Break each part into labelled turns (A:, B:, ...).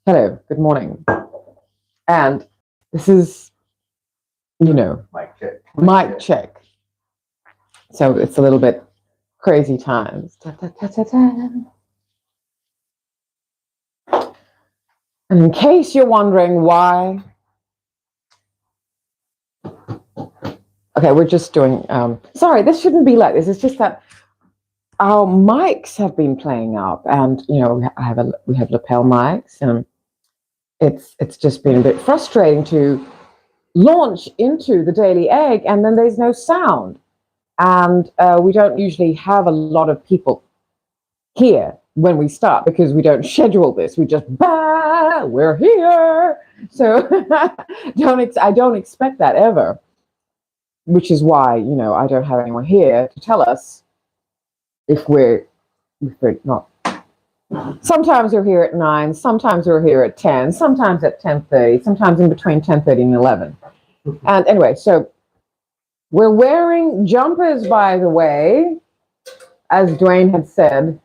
A: Hello, good morning. And this is,
B: Mic check.
A: mic check. So it's a little bit crazy times. Ta, ta, ta, ta, ta. And in case you're wondering why, okay, we're just doing, sorry, this shouldn't be like this. It's just that our mics have been playing up and, we have lapel mics and it's just been a bit frustrating to launch into the Daily Egg and then there's no sound. And we don't usually have a lot of people here when we start because we don't schedule this. We just, we're here. So I don't expect that ever, which is why, I don't have anyone here to tell us if we're not. Sometimes we're here at 9, sometimes we're here at 10, sometimes at 10:30, sometimes in between 10:30 and 11. And anyway, so we're wearing jumpers, by the way, as Dwayne had said.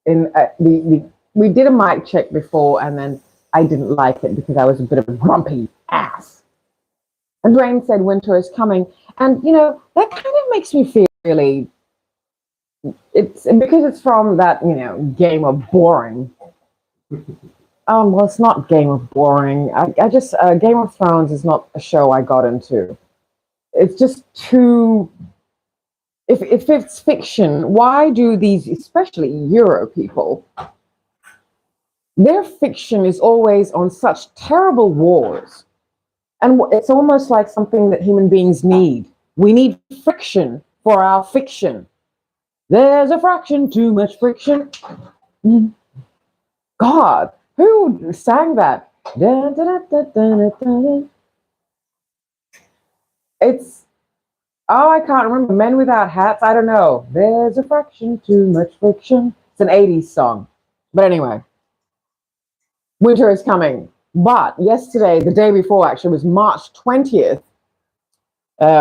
A: We did a mic check before, and then I didn't like it because I was a bit of a grumpy ass. And Dwayne said winter is coming, and that kind of makes me feel really. It's because it's from that Game of Boring. Well, it's not Game of Boring. I just Game of Thrones is not a show I got into. It's just too. If it's fiction, why do these, especially Euro people, their fiction is always on such terrible wars? And it's almost like something that human beings need. We need friction for our fiction. There's a fraction, too much friction. God, who sang that? Da, da, da, da, da, da. It's, I can't remember. Men Without Hats. I don't know. There's a fraction, too much friction. It's an 80s song. But anyway, winter is coming. But yesterday, the day before, actually, was March 20th,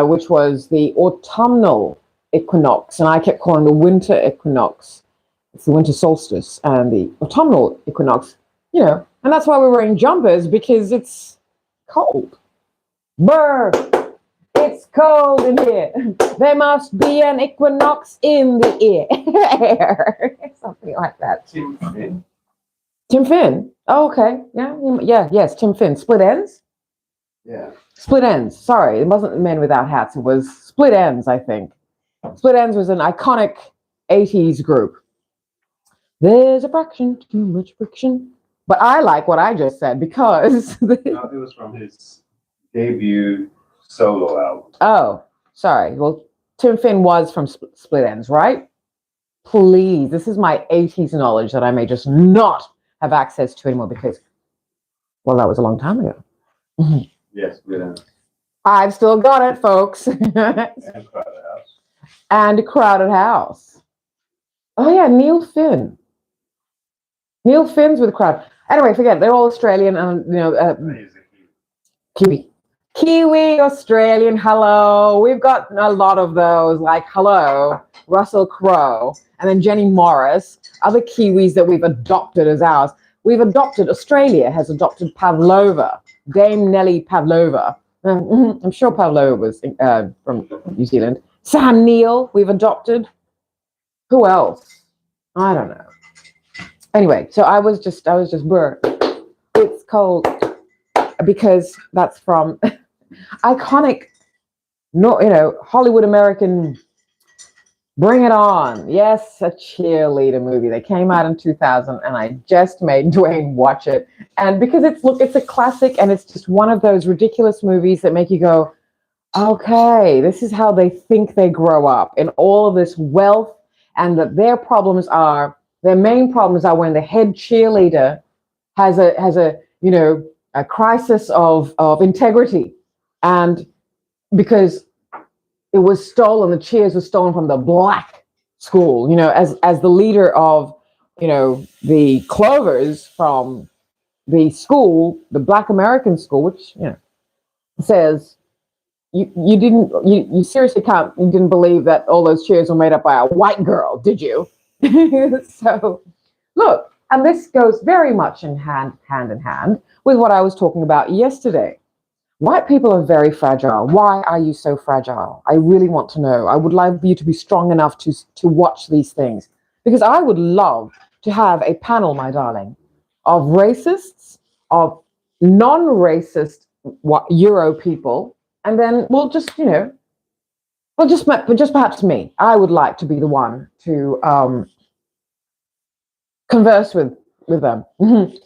A: which was the autumnal equinox. And I kept calling the winter equinox. It's the winter solstice and the autumnal equinox, and that's why we're wearing jumpers, because it's cold. Brr! It's cold in here. There must be an equinox in the air. Something like that.
B: Tim Finn.
A: Tim Finn. Oh, okay. Yes, Tim Finn. Split Ends?
B: Yeah.
A: Split Ends. Sorry, it wasn't Men Without Hats. It was Split Ends, I think. Split Ends was an iconic 80s group. There's a fraction, too much friction. But I like what I just said because...
B: No, it was from his debut solo album.
A: Oh, sorry. Well, Tim Finn was from Split Ends, right? Please, this is my 80s knowledge that I may just not have access to anymore because, well, that was a long time ago.
B: Yes, Split Ends.
A: I've still got it, folks.
B: And Crowded House.
A: And Crowded House. Oh, yeah, Neil Finn. Neil Finn's with Crowd. Anyway, forget it. They're all Australian and, Kiwi. Kiwi, Australian, hello. We've got a lot of those, like, hello, Russell Crowe, and then Jenny Morris, other Kiwis that we've adopted as ours. Australia has adopted Pavlova, Dame Nellie Pavlova. I'm sure Pavlova was from New Zealand. Sam Neill, we've adopted. Who else? I don't know. Anyway, so I was just, brr. It's cold because that's from iconic, Hollywood American. Bring It On. Yes, a cheerleader movie. They came out in 2000 and I just made Dwayne watch it. And because it's a classic and it's just one of those ridiculous movies that make you go, okay, this is how they think they grow up in all of this wealth, and that their main problems are when the head cheerleader has a crisis of integrity, and because it was stolen, the cheers were stolen from the black school, as the leader of the Clovers from the school, the Black American school, which says you seriously you didn't believe that all those cheers were made up by a white girl, did you? So look, And this goes very much hand in hand with what I was talking about yesterday. White people are very fragile. Why are you so fragile? I really want to know. I would like you to be strong enough to watch these things. Because I would love to have a panel, my darling, of racists, of non-racist Euro people, and then we'll just, well, just perhaps me. I would like to be the one to converse with them. And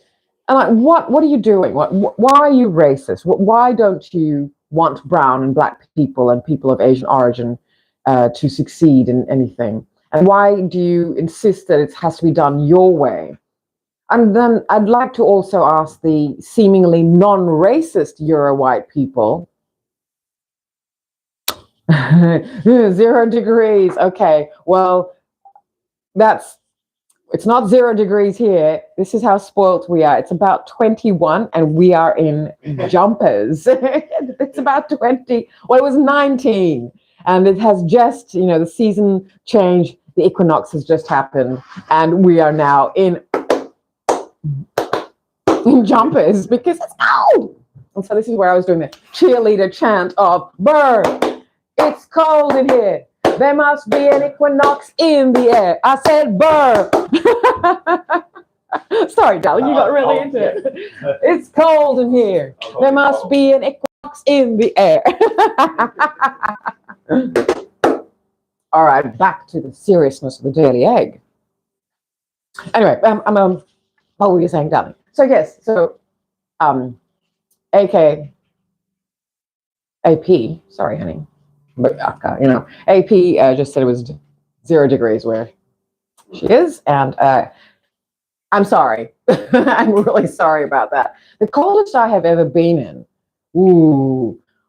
A: like, what are you doing? Why are you racist? Why don't you want brown and black people and people of Asian origin to succeed in anything? And why do you insist that it has to be done your way? And then I'd like to also ask the seemingly non-racist Euro-white people. 0 degrees. Okay, well, it's not 0 degrees here. This is how spoilt we are. It's about 21 and we are in jumpers. It's about 20. Well, it was 19 and it has just, the season change. The equinox has just happened and we are now in jumpers because it's cold. And so this is where I was doing the cheerleader chant of "Burr, it's cold in here. There must be an equinox in the air." I said, "Burr." Sorry, darling, you got really into it. It's cold in here. There must be an equinox in the air. All right, back to the seriousness of the Daily Egg. Anyway, what were you saying, darling? So yes, AP, sorry, honey. But AP just said it was 0 degrees where she is, and I'm sorry. I'm really sorry about that. The coldest I have ever been in.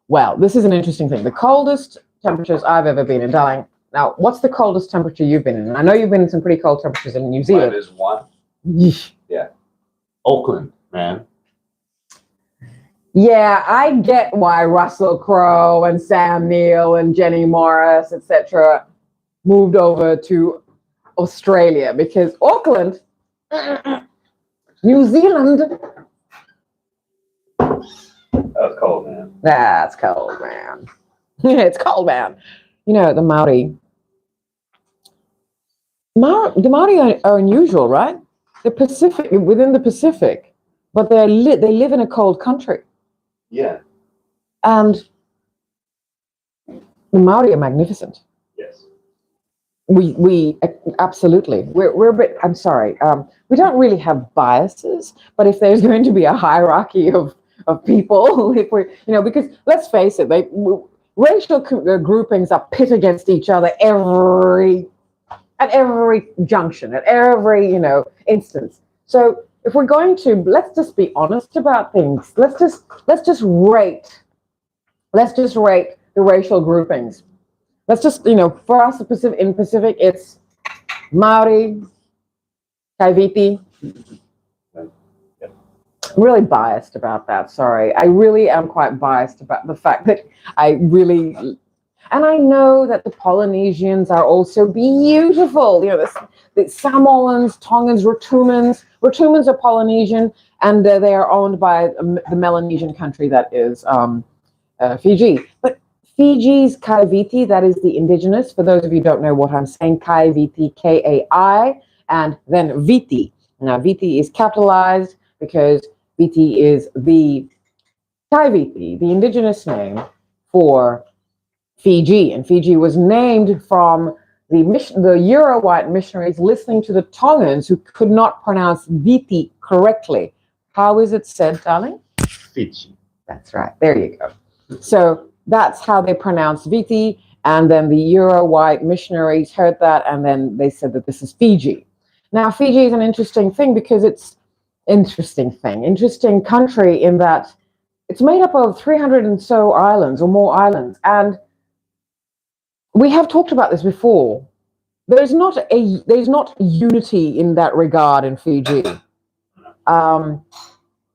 A: Well, this is an interesting thing. The coldest temperatures I've ever been in, darling. Now, what's the coldest temperature you've been in? And I know you've been in some pretty cold temperatures in New Zealand.
B: Mine is 1.
A: Yeesh.
B: Yeah. Oakland, man.
A: Yeah, I get why Russell Crowe and Sam Neill and Jenny Morris, etc., moved over to Australia because Auckland, New Zealand.
B: That's cold, man.
A: That's cold, man. It's cold, man. The Maori. The Maori are unusual, right? They're within the Pacific, but they live in a cold country.
B: Yeah.
A: And the Maori are magnificent.
B: Yes.
A: We absolutely. We're a bit. I'm sorry. We don't really have biases, but if there's going to be a hierarchy of people, if we're because let's face it, racial groupings are pit against each other at every junction, at every instance. So if we're going to, let's just be honest about things. Let's just rate the racial groupings. Let's just, for us, in Pacific, it's Maori, Kaiviti. I'm really biased about that. Sorry. I really am quite biased about the fact that and I know that the Polynesians are also beautiful. The Samoans, Tongans, Rotumans. Rotumans are Polynesian, and they are owned by the Melanesian country that is Fiji. But Fiji's Kaiviti, that is the indigenous. For those of you who don't know what I'm saying, Kaiviti, Kai, and then Viti. Now, Viti is capitalized because Viti is the Kaiviti, the indigenous name for Fiji, and Fiji was named from the Euro-white missionaries listening to the Tongans who could not pronounce Viti correctly. How is it said, darling?
B: Fiji.
A: That's right. There you go. So that's how they pronounce Viti, and then the Euro-white missionaries heard that, and then they said that this is Fiji. Now, Fiji is an interesting thing because it's interesting country in that it's made up of 300 and so islands or more islands, and we have talked about this before. There's not unity in that regard in Fiji.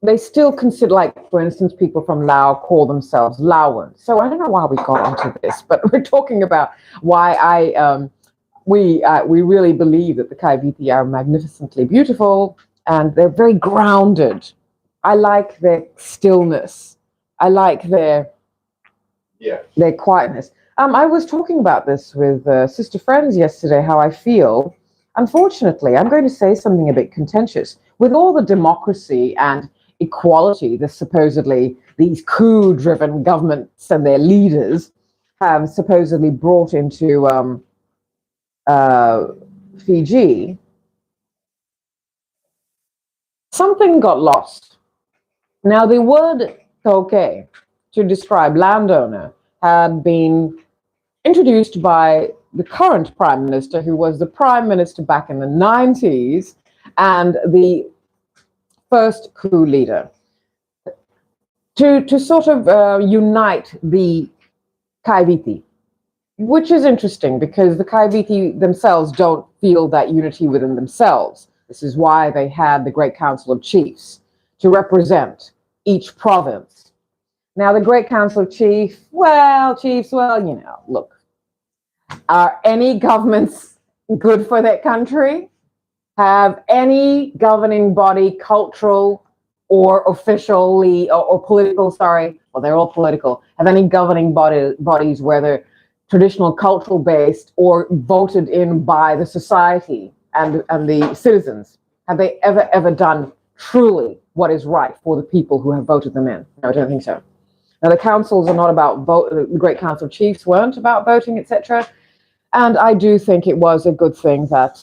A: They still consider, like, for instance, people from Laos call themselves Laoans. So I don't know why we got onto this, but we're talking about why we really believe that the Kaiviti are magnificently beautiful, and they're very grounded. I like their stillness. I like their quietness. I was talking about this with sister friends yesterday, how I feel. Unfortunately, I'm going to say something a bit contentious. With all the democracy and equality that supposedly these coup-driven governments and their leaders have supposedly brought into Fiji, something got lost. Now, the word toke to describe landowner had been introduced by the current prime minister, who was the prime minister back in the 90s and the first coup leader, to sort of unite the Kaiviti, which is interesting because the Kaiviti themselves don't feel that unity within themselves. This is why they had the Great Council of Chiefs to represent each province. Now, the Great Council of Chiefs, look, are any governments good for their country? Have any governing body, cultural or officially or political, well, they're all political, have any governing bodies, whether traditional cultural based or voted in by the society and the citizens, have they ever done truly what is right for the people who have voted them in? No, I don't think so. Now, the councils are not about vote. The Great Council of Chiefs weren't about voting, etc. And I do think it was a good thing that,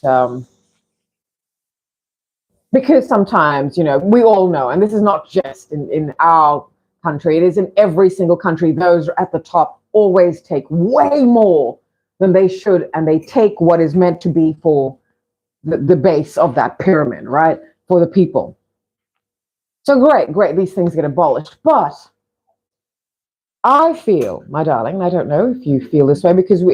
A: because sometimes, we all know, and this is not just in our country, it is in every single country, those at the top always take way more than they should, and they take what is meant to be for the base of that pyramid, right? For the people. So great, these things get abolished. But I feel, my darling, I don't know if you feel this way, because we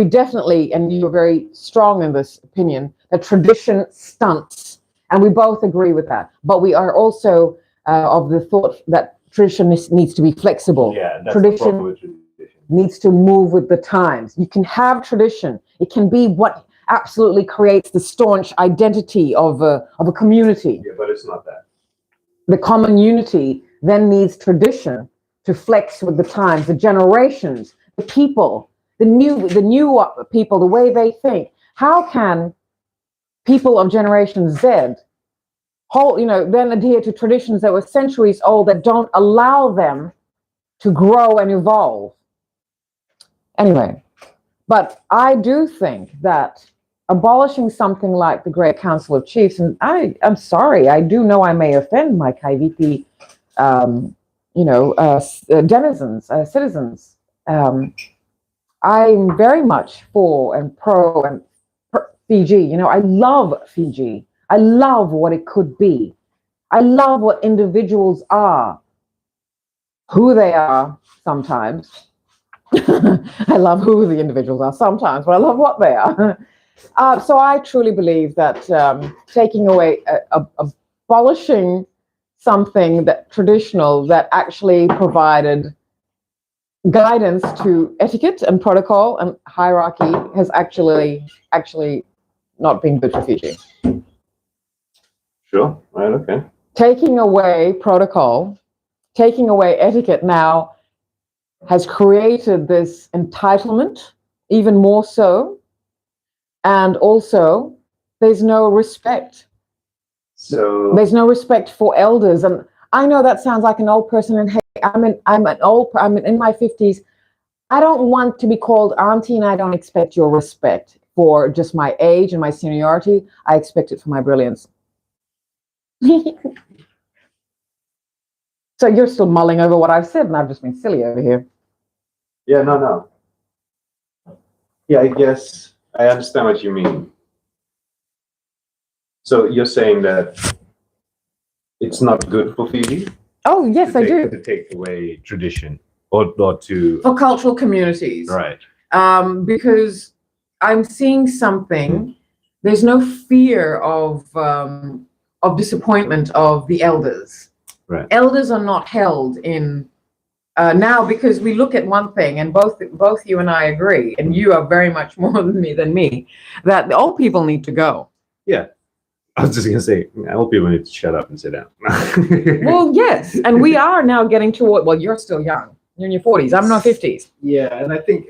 A: definitely, and you're very strong in this opinion, that tradition stunts, and we both agree with that. But we are also of the thought that tradition needs to be flexible.
B: Yeah, that's
A: tradition
B: the problem with tradition.
A: Needs to move with the times. You can have tradition. It can be what absolutely creates the staunch identity of a community.
B: Yeah, but it's not that.
A: The common unity then needs tradition to flex with the times, the generations, the people, the new people, the way they think. How can people of Generation Z then adhere to traditions that were centuries old, that don't allow them to grow and evolve? Anyway, but I do think that abolishing something like the Great Council of Chiefs, and I'm sorry, I do know I may offend my Kaiviti, denizens, citizens. I'm very much for and pro and Fiji. I love Fiji. I love what it could be. I love what individuals are, who they are sometimes. I love who the individuals are sometimes, but I love what they are. So I truly believe that taking away, abolishing something that traditional that actually provided guidance to etiquette and protocol and hierarchy has actually not been good for Fiji.
B: Sure, right, okay.
A: Taking away protocol, taking away etiquette now has created this entitlement, even more so. And also, there's no respect.
B: So
A: there's no respect for elders. And I know that sounds like an old person, and hey, I'm in my 50s. I don't want to be called auntie, and I don't expect your respect for just my age and my seniority. I expect it for my brilliance. So you're still mulling over what I've said, and I've just been silly over here.
B: Yeah, no. Yeah, I guess I understand what you mean. So you're saying that it's not good for Fiji?
A: Oh, yes, I do.
B: To take away tradition or to...
A: For cultural communities.
B: Right.
A: Because I'm seeing something, there's no fear of disappointment of the elders.
B: Right.
A: Elders are not held in now, because we look at one thing, and both you and I agree, and you are very much more than me, that the old people need to go.
B: Yeah. I was just gonna say, I hope people need to shut up and sit down.
A: Well, yes, and we are now getting toward. Well, you're still young. You're in your 40s. I'm in my 50s.
B: Yeah, and I think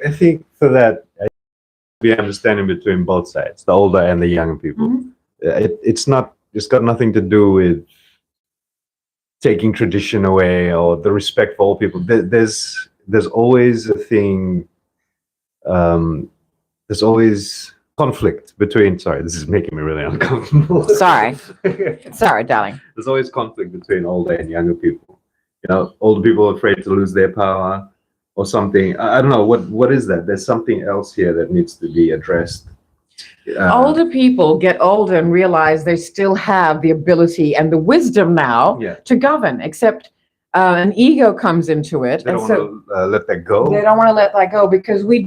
B: for that, be understanding between both sides, the older and the younger people.
A: Mhm.
B: It's got nothing to do with taking tradition away or the respect for old people. There's always a thing. There's always conflict between. Sorry, this is making me really uncomfortable.
A: Sorry, darling.
B: There's always conflict between older and younger people. You know, older people are afraid to lose their power or something. I don't know what is that. There's something else here that needs to be addressed.
A: Older people get older and realize they still have the ability and the wisdom now to govern, except an ego comes into it.
B: They don't want to let that go.
A: They don't want to let that go because we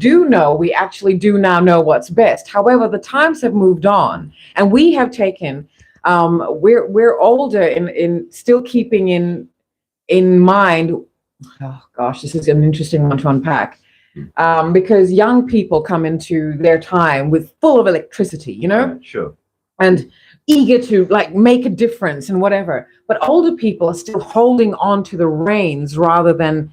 A: actually do now know what's best. However, the times have moved on, and we have taken, we're older in still keeping in mind. Oh gosh, this is an interesting one to unpack. Because young people come into their time with full of electricity,
B: Sure.
A: and eager to like make a difference and whatever. But older people are still holding on to the reins rather than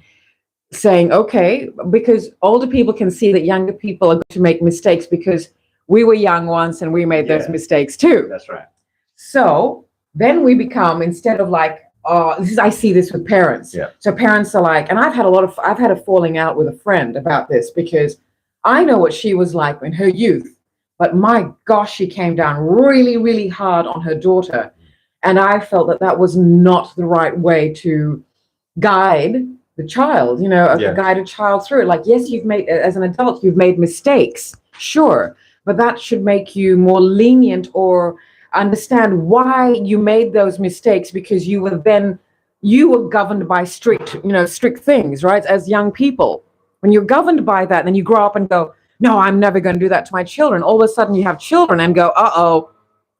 A: saying, okay, because older people can see that younger people are going to make mistakes because we were young once and we made those mistakes too.
B: That's right.
A: So then we become, instead of like, I see this with parents.
B: Yeah.
A: So parents are like, and I've had a falling out with a friend about this because I know what she was like in her youth, but my gosh, she came down really, really hard on her daughter. And I felt that was not the right way to guide the child, guide a child through it. Like, yes, as an adult, you've made mistakes, sure, but that should make you more lenient or understand why you made those mistakes, because you were governed by strict things, right? As young people, when you're governed by that, then you grow up and go, no, I'm never going to do that to my children. All of a sudden you have children and go, uh-oh,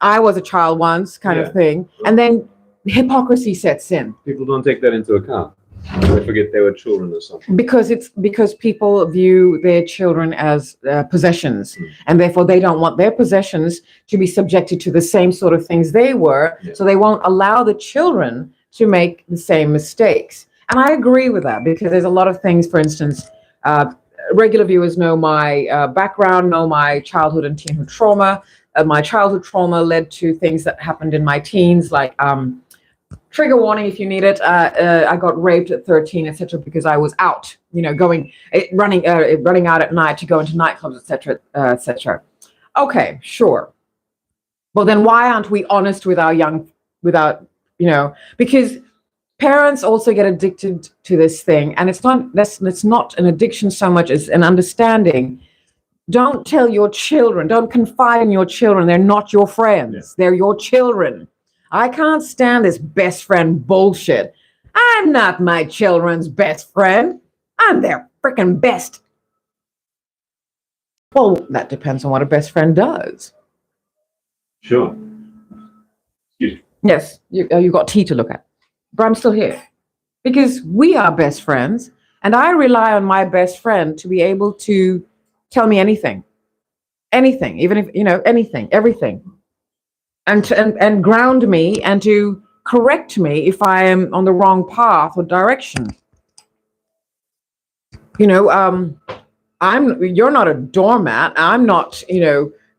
A: I was a child once, kind of thing. And then hypocrisy sets in.
B: People don't take that into account. They forget they were children or something.
A: Because people view their children as possessions, and therefore they don't want their possessions to be subjected to the same sort of things they were. So they won't allow the children to make the same mistakes. And I agree with that, because there's a lot of things, for instance, regular viewers know my background, know my childhood and teenhood trauma. My childhood trauma led to things that happened in my teens, like trigger warning if you need it. I got raped at 13, etc., because I was out, running out at night to go into nightclubs, etc., etc. Okay, sure. Well, then why aren't we honest with our because parents also get addicted to this thing, and it's not an addiction so much as an understanding. Don't tell your children, don't confide in your children. They're not your friends. They're your children. I can't stand this best friend bullshit. I'm not my children's best friend. I'm their freaking best. Well, that depends on what a best friend does.
B: Sure. Excuse me.
A: Yes, you got tea to look at. But I'm still here. Because we are best friends, and I rely on my best friend to be able to tell me anything. Anything, even if, anything, everything. And ground me and to correct me if I am on the wrong path or direction. You're not a doormat. I'm not,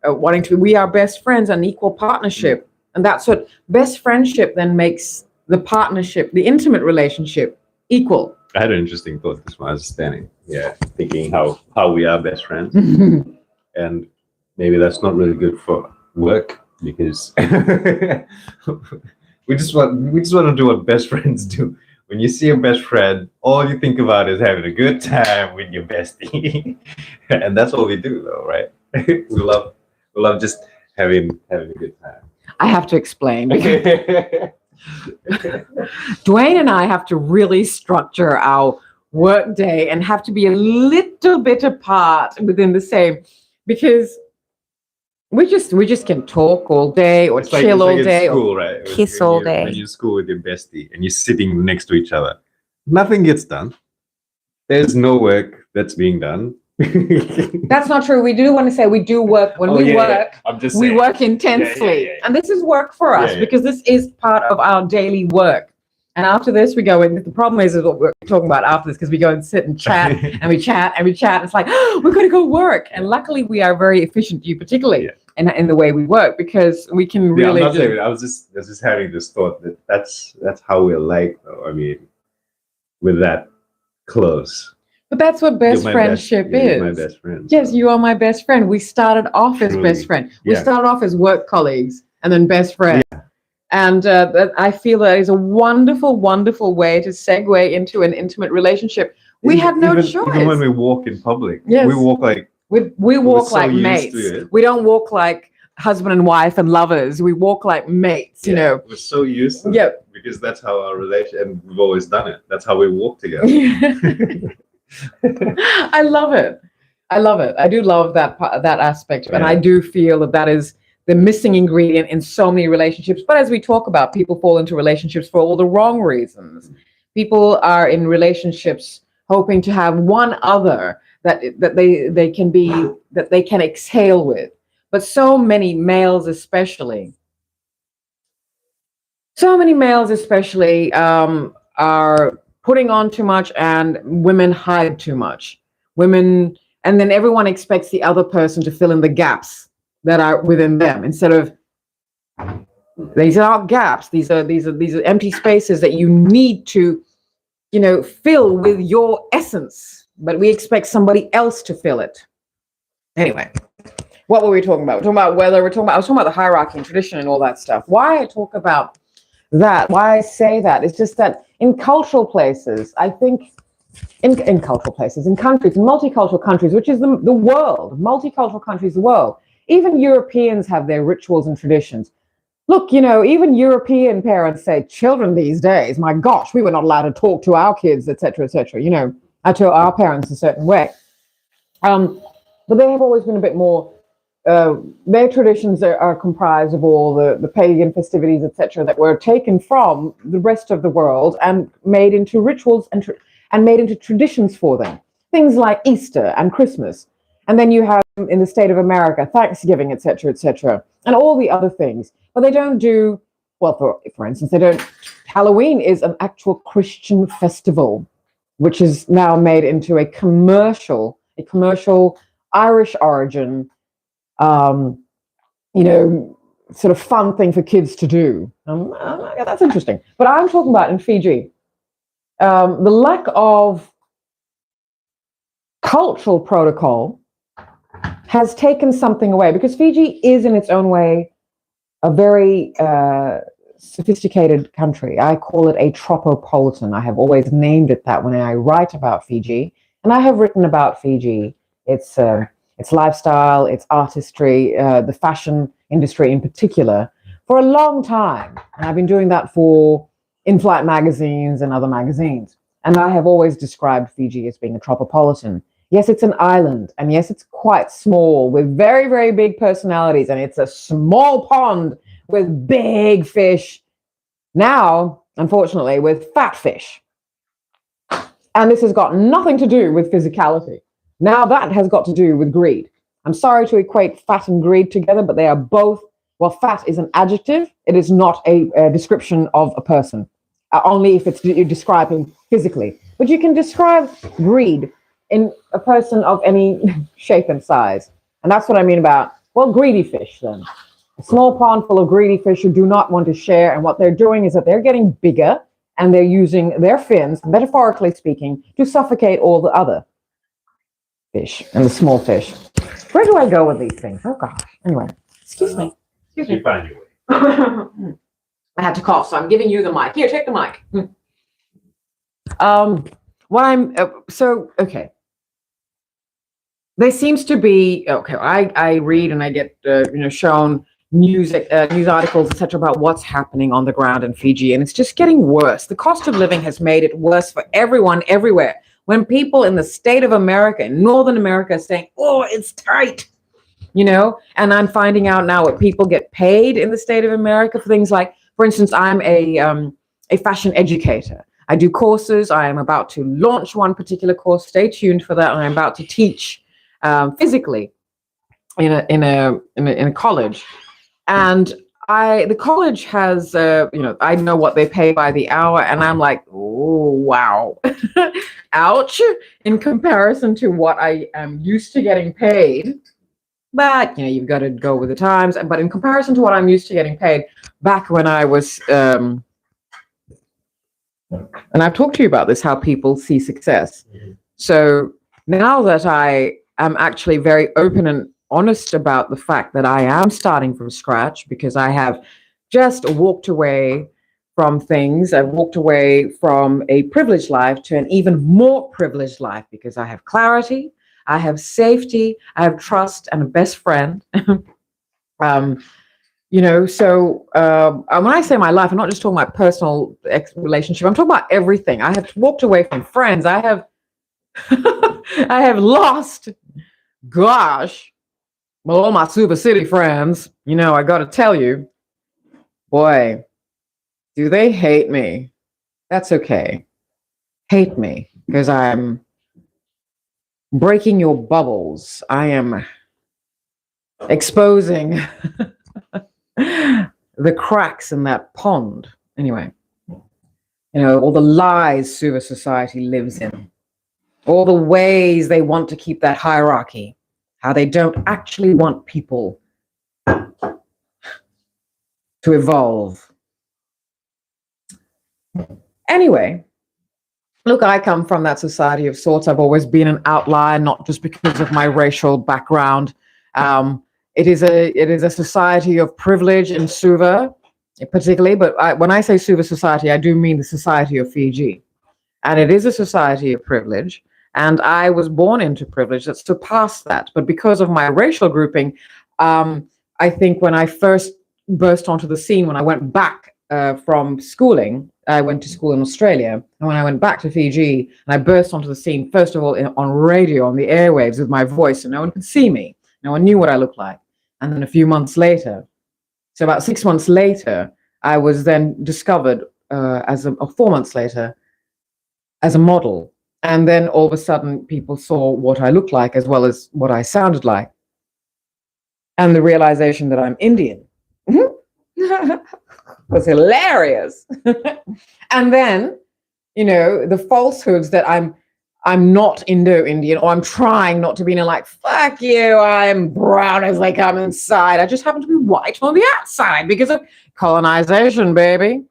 A: wanting to. We are best friends and equal partnership, and that's what best friendship then makes the partnership, the intimate relationship, equal.
B: I had an interesting thought this when I was standing. Yeah, thinking how we are best friends, and maybe that's not really good for work. Because we just want to do what best friends do. When you see a best friend, all you think about is having a good time with your bestie, and that's what we do, though, right? we love just having a good time.
A: I have to explain. Dwayne and I have to really structure our work day and have to be a little bit apart within the same, because we just can talk all day or chill all day
B: school,
A: or
B: right?
A: kiss all day.
B: When you're in school with your bestie and you're sitting next to each other, nothing gets done. there's no work that's being done.
A: That's not true. We do want to say we do work. When we work,
B: I'm just
A: we
B: saying.
A: work intensely.
B: Yeah.
A: And this is work for us because this is part of our daily work. And after this, we go in. The problem is what we're talking about after this, because we go and sit and chat and we chat and we chat. It's like, oh, we're going to go work. And luckily, we are very efficient, you particularly, in the way we work, because we can really.
B: I'm not saying it. I was just having this thought that that's how we're like, though. I mean, with that close.
A: But that's what best friendship is.
B: You're my best friend.
A: Yes, you are my best friend. We started off as best friend. We started off as work colleagues and then best friend. Yeah. And I feel that is a wonderful, wonderful way to segue into an intimate relationship. We have no choice.
B: Even when we walk in public, we walk like
A: we walk like mates. We don't walk like husband and wife and lovers. We walk like mates. You know,
B: we're so used to it because that's how our relation, and we've always done it. That's how we walk together.
A: I love it. I do love that aspect, and I do feel that is the missing ingredient in so many relationships. But as we talk about, people fall into relationships for all the wrong reasons. People are in relationships hoping to have one other that they can exhale with. But so many males, especially, are putting on too much, and women hide too much. And then everyone expects the other person to fill in the gaps that are within them, instead of, these are gaps. These are empty spaces that you need to, fill with your essence. But we expect somebody else to fill it. Anyway, what were we talking about? I was talking about the hierarchy and tradition and all that stuff. Why I talk about that, why I say that, is just that in cultural places, I think, in cultural places, in countries, in multicultural countries, which is the world, multicultural countries, the world, even Europeans have their rituals and traditions. Look, even European parents say, children these days, my gosh, we were not allowed to talk to our kids, etc., to our parents a certain way. But they have always been a bit more, their traditions are comprised of all the pagan festivities, etc., that were taken from the rest of the world and made into rituals and made into traditions for them. Things like Easter and Christmas. And then you have, in the state of America, Thanksgiving, etc., and all the other things. But they don't do, well, for instance, Halloween is an actual Christian festival, which is now made into a commercial Irish origin, sort of fun thing for kids to do. That's interesting. But I'm talking about in Fiji, the lack of cultural protocol has taken something away, because Fiji is in its own way a very sophisticated country. I call it a tropopolitan. I have always named it that when I write about Fiji, and I have written about Fiji, its lifestyle, its artistry, the fashion industry in particular, for a long time. And I've been doing that for in-flight magazines and other magazines. And I have always described Fiji as being a tropopolitan. Yes, it's an island, and yes, it's quite small with very, very big personalities, and it's a small pond with big fish. Now, unfortunately, with fat fish. And this has got nothing to do with physicality. Now that has got to do with greed. I'm sorry to equate fat and greed together, but they are both, well, fat is an adjective. It is not a description of a person, only if you're describing physically. But you can describe greed in a person of any shape and size. And that's what I mean about, well, greedy fish then. A small pond full of greedy fish who do not want to share, and what they're doing is that they're getting bigger, and they're using their fins, metaphorically speaking, to suffocate all the other fish and the small fish. Where do I go with these things? Oh gosh. Anyway, excuse me.
B: You find your way.
A: I had to cough, so I'm giving you the mic. Here, take the mic. Okay. There seems to be, I read and I get shown news articles, etc., about what's happening on the ground in Fiji, and it's just getting worse. The cost of living has made it worse for everyone everywhere. When people in the state of America, in Northern America, are saying, oh, it's tight, and I'm finding out now what people get paid in the state of America for things like, for instance, I'm a fashion educator. I do courses. I am about to launch one particular course. Stay tuned for that. I'm about to teach physically in a college, and the college has I know what they pay by the hour, and I'm like, oh wow, ouch, in comparison to what I am used to getting paid. But you've got to go with the times. But in comparison to what I'm used to getting paid back when I was and I've talked to you about this, how people see success. So now that I am actually very open and honest about the fact that I am starting from scratch, because I have just walked away from things. I've walked away from a privileged life to an even more privileged life, because I have clarity, I have safety, I have trust, and a best friend. So when I say my life, I'm not just talking about personal relationship. I'm talking about everything. I have walked away from friends. I have I have lost, gosh, well, all my Super City friends. I got to tell you, boy, do they hate me. That's okay. Hate me, because I'm breaking your bubbles. I am exposing the cracks in that pond. Anyway, all the lies Suva society lives in, all the ways they want to keep that hierarchy, how they don't actually want people to evolve. Anyway, look, I come from that society of sorts. I've always been an outlier, not just because of my racial background. It is a society of privilege in Suva, particularly. But when I say Suva society, I do mean the society of Fiji, and it is a society of privilege. And I was born into privilege that surpassed that. But because of my racial grouping, I think when I first burst onto the scene, when I went back from schooling, I went to school in Australia. And when I went back to Fiji, and I burst onto the scene, first of all, on radio, on the airwaves with my voice, and no one could see me. No one knew what I looked like. And then a few months later, so about 6 months later, I was then discovered or 4 months later, as a model. And then all of a sudden, people saw what I looked like as well as what I sounded like. And the realization that I'm Indian was hilarious. And then, the falsehoods that I'm not Indo-Indian, or I'm trying not to be, like, fuck you, I'm brown as they come inside. I just happen to be white on the outside because of colonization, baby.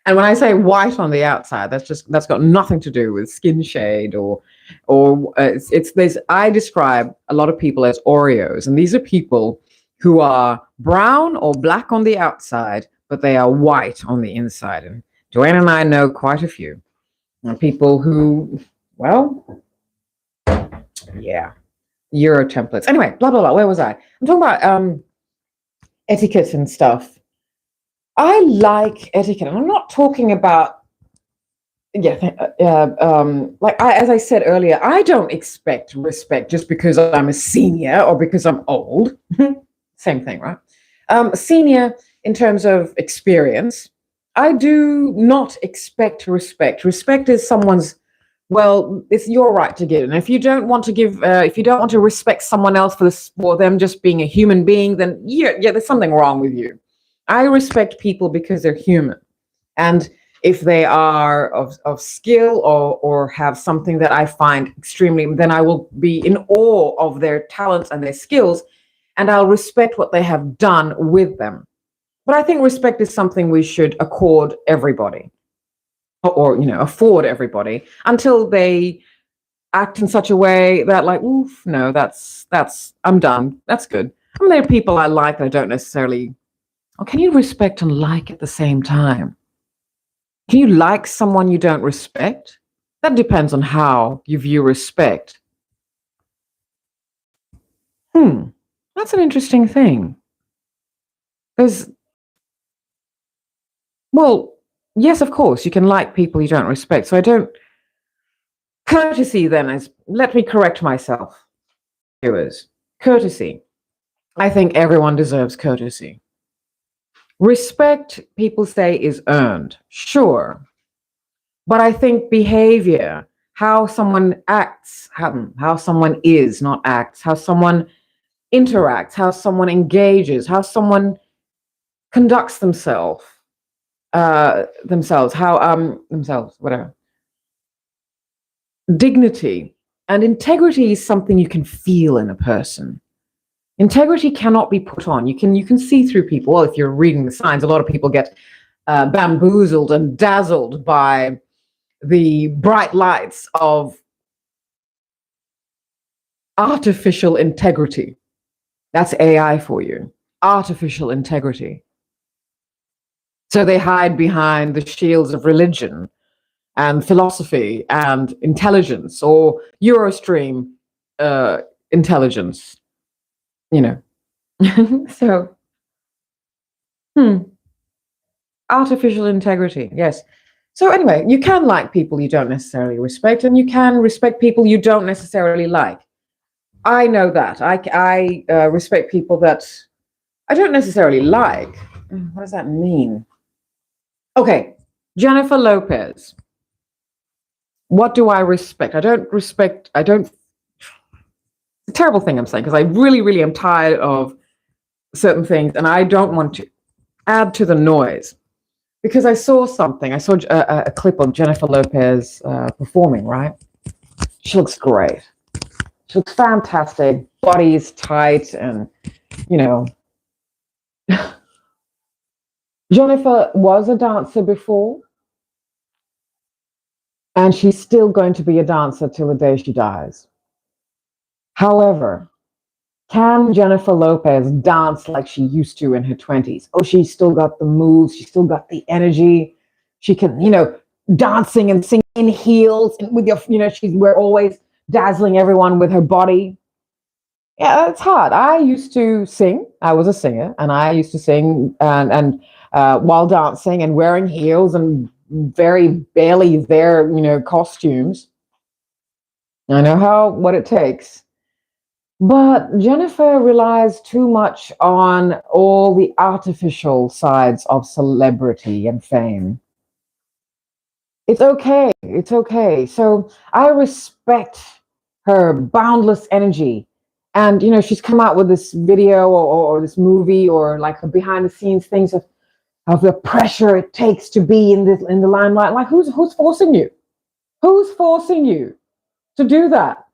A: And when I say white on the outside, that's got nothing to do with skin shade or I describe a lot of people as Oreos, and these are people who are brown or black on the outside, but they are white on the inside. And Joanne and I know quite a few people who, well, yeah, Euro templates. Anyway, blah blah blah. Where was I? I'm talking about etiquette and stuff. I like etiquette, and I'm not talking about, as I said earlier, I don't expect respect just because I'm a senior or because I'm old. Same thing, right? Senior in terms of experience. I do not expect respect. Respect is someone's, well, it's your right to give. And if you don't want to give, if you don't want to respect someone else for them just being a human being, then yeah, there's something wrong with you. I respect people because they're human. And if they are of skill or have something that I find extremely, then I will be in awe of their talents and their skills, and I'll respect what they have done with them. But I think respect is something we should accord everybody, or afford everybody, until they act in such a way that, like, oof, no, that's I'm done. That's good. I mean, there are people I like that I don't necessarily. Or can you respect and like at the same time? Can you like someone you don't respect? That depends on how you view respect. That's an interesting thing. Well, yes, of course, you can like people you don't respect. So I don't. Courtesy then is, let me correct myself, viewers. Courtesy. I think everyone deserves courtesy. Respect, people say, is earned. Sure. But I think behavior, how someone acts, how someone is, not acts, how someone interacts, how someone engages, how someone conducts themselves, whatever. Dignity and integrity is something you can feel in a person. Integrity cannot be put on. You can see through people. Well, if you're reading the signs, a lot of people get bamboozled and dazzled by the bright lights of artificial integrity. That's AI for you. Artificial integrity. So they hide behind the shields of religion and philosophy and intelligence, or Eurostream intelligence, you know. So, artificial integrity, yes. So anyway, you can like people you don't necessarily respect, and you can respect people you don't necessarily like. I know that. I respect people that I don't necessarily like. What does that mean? Okay, Jennifer Lopez. What do I respect? I don't. It's a terrible thing I'm saying, because I really, really am tired of certain things, and I don't want to add to the noise. Because I saw something. I saw a clip of Jennifer Lopez performing, right? She looks great. She looks fantastic. Body is tight, and, you know. Jennifer was a dancer before, and she's still going to be a dancer till the day she dies. However, can Jennifer Lopez dance like she used to in her 20s? Oh, she's still got the moves. She's still got the energy. She can, dancing and singing in heels and with we're always dazzling everyone with her body. Yeah, it's hard. I used to sing. I was a singer, and I used to sing and while dancing and wearing heels and very barely there, costumes. I know what it takes. But Jennifer relies too much on all the artificial sides of celebrity and fame. It's okay. It's okay. So I respect her boundless energy. And, she's come out with this video or this movie, or like the behind the scenes things of the pressure it takes to be in the limelight. Like, who's forcing you? Who's forcing you to do that?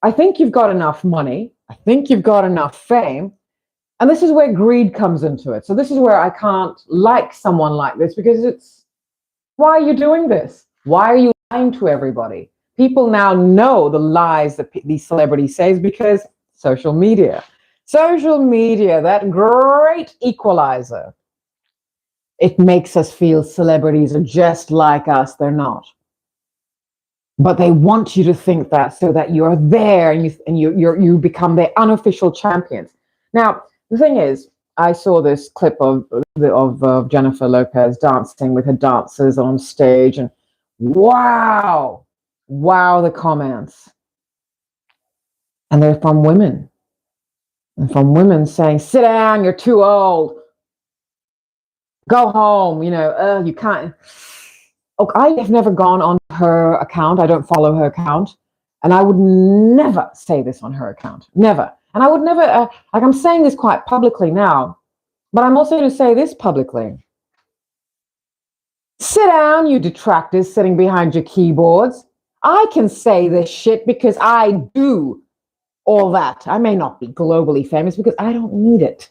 A: I think you've got enough money. I think you've got enough fame. And this is where greed comes into it. So this is where I can't like someone like this, because why are you doing this? Why are you lying to everybody? People now know the lies that these celebrities say because social media, that great equalizer. It makes us feel celebrities are just like us. They're not. But they want you to think that, so that you're there and you become their unofficial champions. Now, the thing is, I saw this clip of Jennifer Lopez dancing with her dancers on stage, and wow, the comments. And they're from women. And from women saying, sit down, you're too old. Go home, you can't. Okay, I have never gone on her account. I don't follow her account. And I would never say this on her account. Never. And I would never, like, I'm saying this quite publicly now, but I'm also going to say this publicly. Sit down, you detractors sitting behind your keyboards. I can say this shit because I do all that. I may not be globally famous because I don't need it.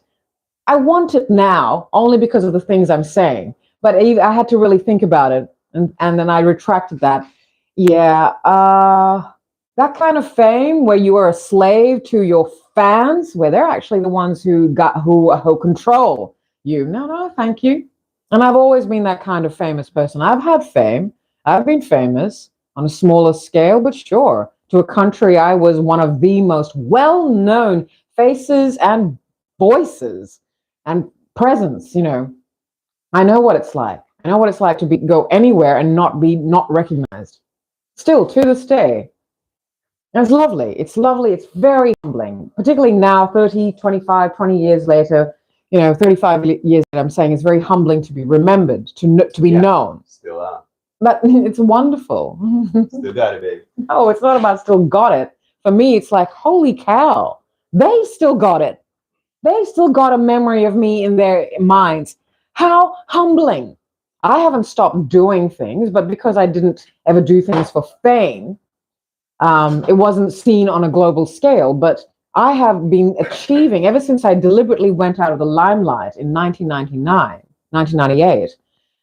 A: I want it now only because of the things I'm saying. But I had to really think about it. And then I retracted that. Yeah, that kind of fame where you are a slave to your fans, where they're actually the ones who control you. No, thank you. And I've always been that kind of famous person. I've had fame. I've been famous on a smaller scale, but sure, to a country, I was one of the most well-known faces and voices and presence. I know what it's like. I know what it's like to go anywhere and not recognized. Still, to this day. It's lovely. It's lovely. It's very humbling, particularly now, 30, 25, 20 years later. years that I'm saying is very humbling to be remembered, to be known.
B: Still are.
A: But it's wonderful.
B: Still got it, baby.
A: No, it's not about still got it. For me, it's like, holy cow, they still got it. They still got a memory of me in their minds. How humbling. I haven't stopped doing things, but because I didn't ever do things for fame, it wasn't seen on a global scale. But I have been achieving, ever since I deliberately went out of the limelight in 1998,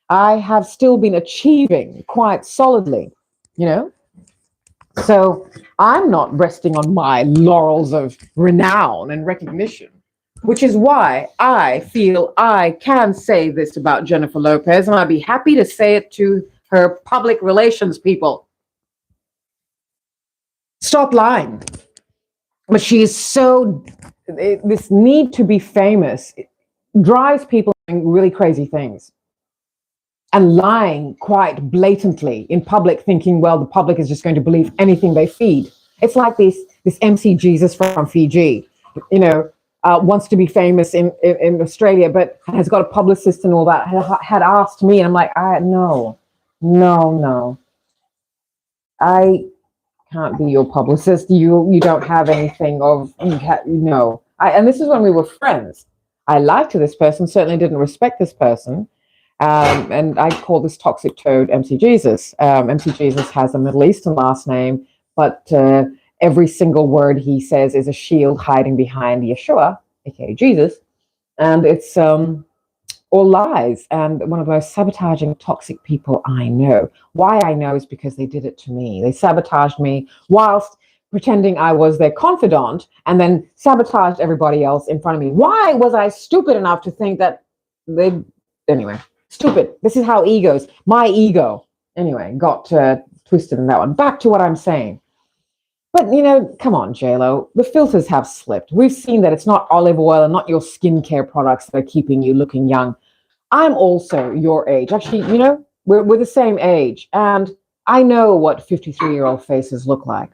A: I have still been achieving quite solidly, you know? So I'm not resting on my laurels of renown and recognition, which is why I feel I can say this about Jennifer Lopez, and I'd be happy to say it to her public relations people. Stop lying. But she is this need to be famous drives people doing really crazy things. And lying quite blatantly in public, thinking, well, the public is just going to believe anything they feed. It's like this MC Jesus from Fiji, wants to be famous in Australia, but has got a publicist and all that, had asked me, and I'm like, no. I can't be your publicist. You don't have anything of, no. And this is when we were friends. I liked this person, certainly didn't respect this person. And I call this toxic toad MC Jesus. MC Jesus has a Middle Eastern last name, but every single word he says is a shield hiding behind Yeshua, aka Jesus, and it's all lies. And one of the most sabotaging, toxic people I know. Why I know is because they did it to me. They sabotaged me whilst pretending I was their confidant, and then sabotaged everybody else in front of me. Why was I stupid enough to think that they? Anyway. Stupid. This is how my ego, anyway, got twisted in that one. Back to what I'm saying. But, come on, JLo. The filters have slipped. We've seen that it's not olive oil and not your skincare products that are keeping you looking young. I'm also your age. Actually, we're the same age. And I know what 53-year-old faces look like.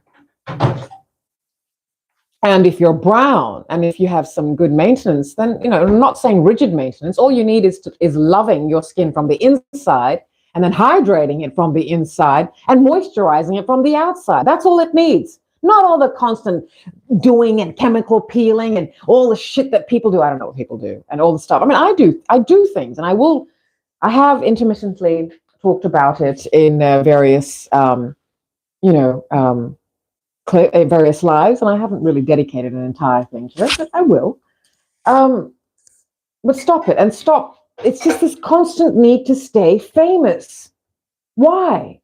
A: And if you're brown and if you have some good maintenance, then, I'm not saying rigid maintenance. All you need is loving your skin from the inside and then hydrating it from the inside and moisturizing it from the outside. That's all it needs. Not all the constant doing and chemical peeling and all the shit that people do. I don't know what people do and all the stuff. I mean, I do things, and I have intermittently talked about it in various, various lives, and I haven't really dedicated an entire thing to it, but I will. But stop it, and stop. It's just this constant need to stay famous. Why?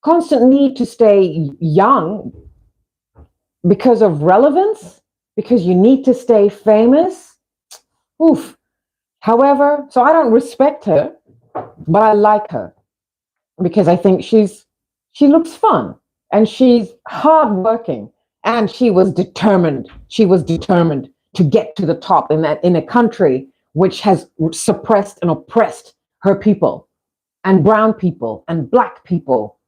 A: Constant need to stay young because of relevance, because you need to stay famous. Oof. However, so I don't respect her, but I like her because I think she looks fun. And she's hardworking, and she was determined. She was determined to get to the top in a country which has suppressed and oppressed her people, and brown people, and black people.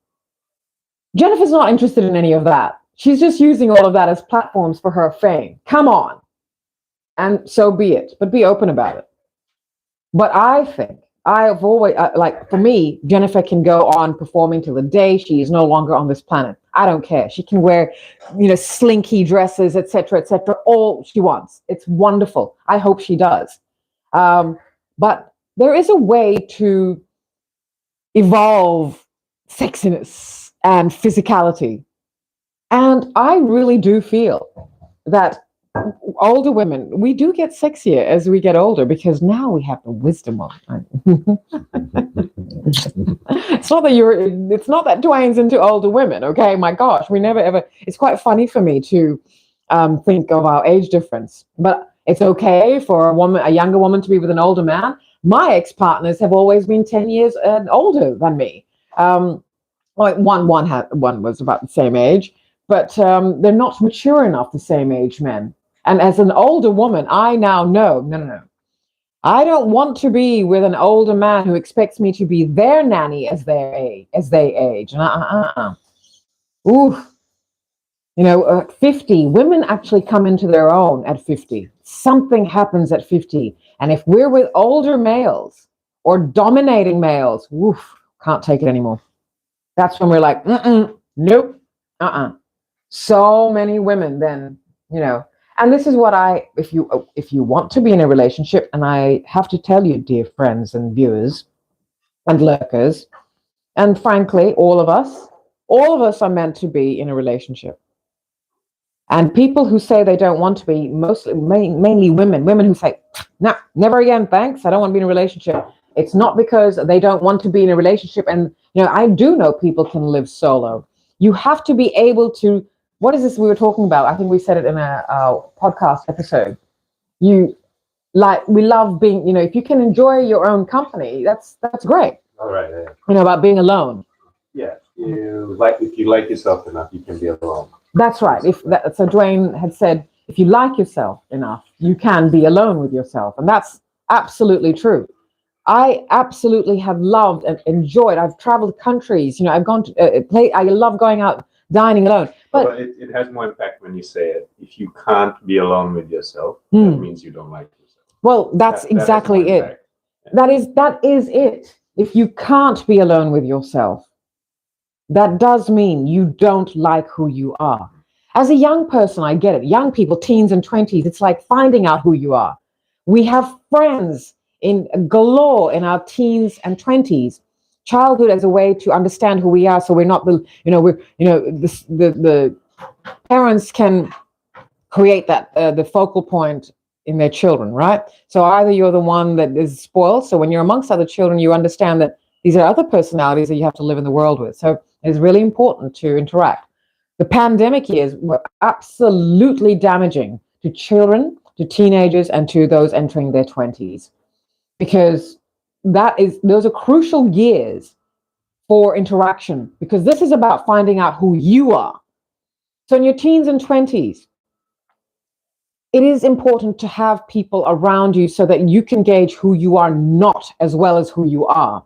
A: Jennifer's not interested in any of that. She's just using all of that as platforms for her fame. Come on, and so be it. But be open about it. But I think I've always, for me, Jennifer can go on performing till the day she is no longer on this planet. I don't care. She can wear, slinky dresses, etc., all she wants. It's wonderful. I hope she does. But there is a way to evolve sexiness and physicality. And I really do feel that older women, we do get sexier as we get older because now we have the wisdom of it's not that Dwayne's into older women, okay? My gosh, we never ever. It's quite funny for me to think of our age difference, but it's okay for a younger woman to be with an older man. My ex-partners have always been 10 years older than me. One was about the same age, but they're not mature enough, the same age men. And as an older woman, I now know, no. I don't want to be with an older man who expects me to be their nanny as they age. Ooh, At 50, women actually come into their own at 50. Something happens at 50. And if we're with older males or dominating males, woof, can't take it anymore. That's when we're like, nope, So many women then, and this is what if you want to be in a relationship, and I have to tell you, dear friends and viewers and lurkers, and frankly, all of us are meant to be in a relationship. And people who say they don't want to be, mainly women who say, no, never again, thanks. I don't want to be in a relationship. It's not because they don't want to be in a relationship. And, I do know people can live solo. You have to be able to, what is this we were talking about? I think we said it in a podcast episode. We love being, if you can enjoy your own company, that's great.
B: All right. Yeah.
A: About being alone.
B: Yeah. If you like yourself enough, you can be alone.
A: That's right. So Dwayne had said, if you like yourself enough, you can be alone with yourself. And that's absolutely true. I absolutely have loved and enjoyed. I've traveled countries. I've gone to I love going out dining alone. But
B: it has more impact when you say it. If you can't be alone with yourself, that means you don't like yourself.
A: Well, that's exactly it. Yeah. That is it. If you can't be alone with yourself, that does mean you don't like who you are. As a young person, I get it. Young people, teens and 20s, it's like finding out who you are. We have friends in galore in our teens and 20s. Childhood as a way to understand who we are, so we're not the parents can create that the focal point in their children, right? So either you're the one that is spoiled, so when you're amongst other children, you understand that these are other personalities that you have to live in the world with. So it's really important to interact. The pandemic years were absolutely damaging to children, to teenagers, and to those entering their 20s, because those are crucial years for interaction, because this is about finding out who you are. So in your teens and 20s, it is important to have people around you so that you can gauge who you are not as well as who you are.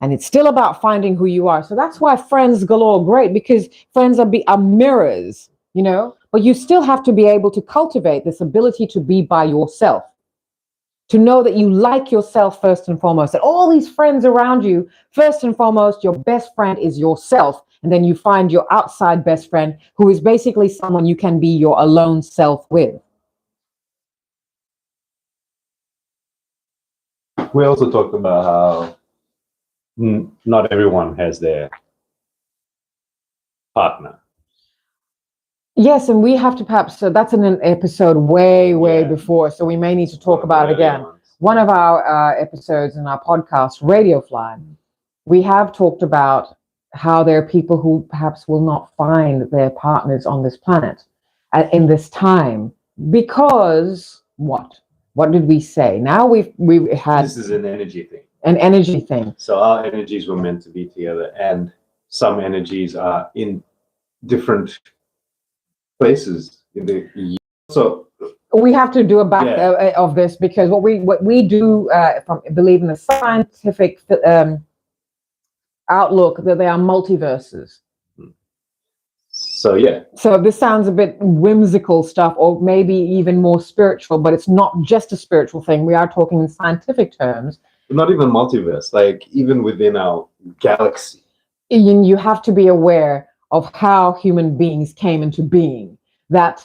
A: And it's still about finding who you are. So that's why friends galore great, because friends are mirrors, but you still have to be able to cultivate this ability to be by yourself, to know that you like yourself first and foremost, that all these friends around you, first and foremost, your best friend is yourself. And then you find your outside best friend, who is basically someone you can be your alone self with.
B: We also talked about how not everyone has their partner.
A: Yes, and we have to perhaps, so that's in an episode way before, so we may need to talk about it again. One of our episodes in our podcast, Radio Fly, we have talked about how there are people who perhaps will not find their partners on this planet in this time, because what? What did we say? Now we've had...
B: This is an energy thing.
A: An energy thing.
B: So our energies were meant to be together, and some energies are in different places in the. So
A: we have to do a back of this, because what we do believe in the scientific outlook that they are multiverses.
B: So yeah.
A: So this sounds a bit whimsical stuff, or maybe even more spiritual, but it's not just a spiritual thing. We are talking in scientific terms.
B: Not even multiverse, like even within our galaxy.
A: You have to be aware of how human beings came into being, that